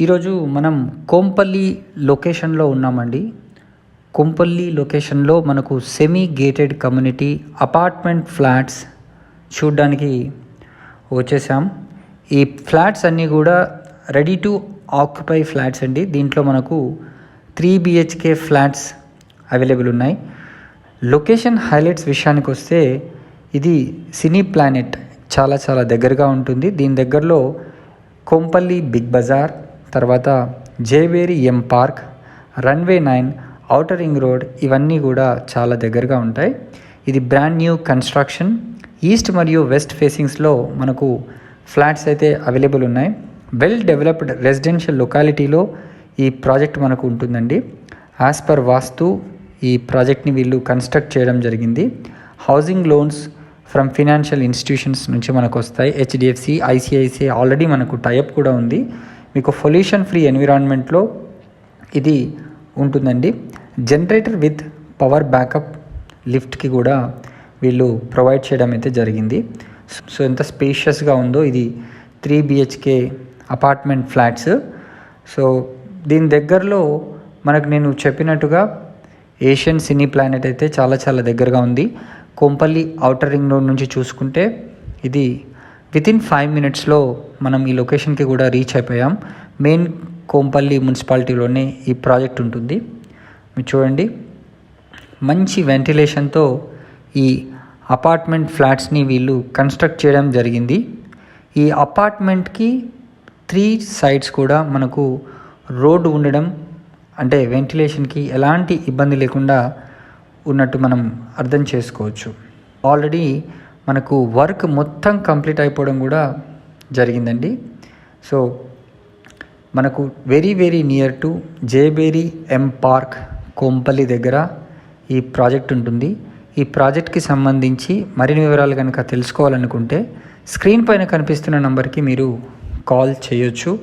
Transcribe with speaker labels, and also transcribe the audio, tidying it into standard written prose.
Speaker 1: ఈరోజు మనం కోంపల్లి లొకేషన్లో ఉన్నామండి. కోంపల్లి లొకేషన్లో మనకు semi gated community apartment flats చూడడానికి వచ్చేసాం. ఈ ఫ్లాట్స్ అన్నీ కూడా రెడీ టు ఆక్యుపై ఫ్లాట్స్ అండి. దీంట్లో మనకు 3 BHK ఫ్లాట్స్ అవైలబుల్ ఉన్నాయి. లొకేషన్ హైలైట్స్ విషయానికి వస్తే ఇది సినీ ప్లానెట్ చాలా దగ్గరగా ఉంటుంది. దీని దగ్గరలో కోంపల్లి బిగ్ బజార్, తర్వాత జేవేరి M park, runway 9, outer ring road ఇవన్నీ కూడా చాలా దగ్గరగా ఉంటాయి. ఇది బ్రాండ్ న్యూ కన్స్ట్రక్షన్. ఈస్ట్ మరియు వెస్ట్ ఫేసింగ్స్లో మనకు ఫ్లాట్స్ అయితే అవైలబుల్ ఉన్నాయి. వెల్ డెవలప్డ్ రెసిడెన్షియల్ లొకాలిటీలో ఈ ప్రాజెక్ట్ మనకు ఉంటుందండి. యాజ్ పర్ వాస్తు ఈ ప్రాజెక్ట్ని వీళ్ళు కన్స్ట్రక్ట్ చేయడం జరిగింది. Housing loans from financial institutions నుంచి మనకు వస్తాయి. HDFC, ICICI ఆల్రెడీ మనకు టైఅప్ కూడా ఉంది. మీకు పొల్యూషన్ ఫ్రీ ఎన్విరాన్మెంట్లో ఇది ఉంటుందండి. జనరేటర్ విత్ పవర్ బ్యాకప్ లిఫ్ట్కి కూడా వీళ్ళు ప్రొవైడ్ చేయడం అయితే జరిగింది. సో ఎంత స్పేషియస్గా ఉందో ఇది 3 BHK అపార్ట్మెంట్ ఫ్లాట్స్. సో దీని దగ్గరలో మనకు నేను చెప్పినట్టుగా ఏషియన్ సినీ ప్లానెట్ అయితే చాలా దగ్గరగా ఉంది. కోంపల్లి ఔటర్ రింగ్ రోడ్ నుంచి చూసుకుంటే ఇది వితిన్ 5 minutesలో మనం ఈ లొకేషన్కి కూడా రీచ్ అయిపోయాం. మెయిన్ కోంపల్లి మున్సిపాలిటీలోనే ఈ ప్రాజెక్ట్ ఉంటుంది. మీరు చూడండి, మంచి వెంటిలేషన్తో ఈ అపార్ట్మెంట్ ఫ్లాట్స్ని వీళ్ళు కన్స్ట్రక్ట్ చేయడం జరిగింది. ఈ అపార్ట్మెంట్కి 3 sides కూడా మనకు రోడ్డు ఉండడం, అంటే వెంటిలేషన్కి ఎలాంటి ఇబ్బంది లేకుండా ఉన్నట్టు మనం అర్థం చేసుకోవచ్చు. ఆల్రెడీ మనకు వర్క్ మొత్తం కంప్లీట్ అయిపోవడం కూడా జరిగిందండి. సో మనకు వెరీ నియర్ టు జేబేరి ఎం పార్క్ కోంపల్లి దగ్గర ఈ ప్రాజెక్ట్ ఉంటుంది. ఈ ప్రాజెక్ట్కి సంబంధించి మరిన్ని వివరాలు కనుక తెలుసుకోవాలనుకుంటే స్క్రీన్ పైన కనిపిస్తున్న నంబర్కి మీరు కాల్ చేయొచ్చు.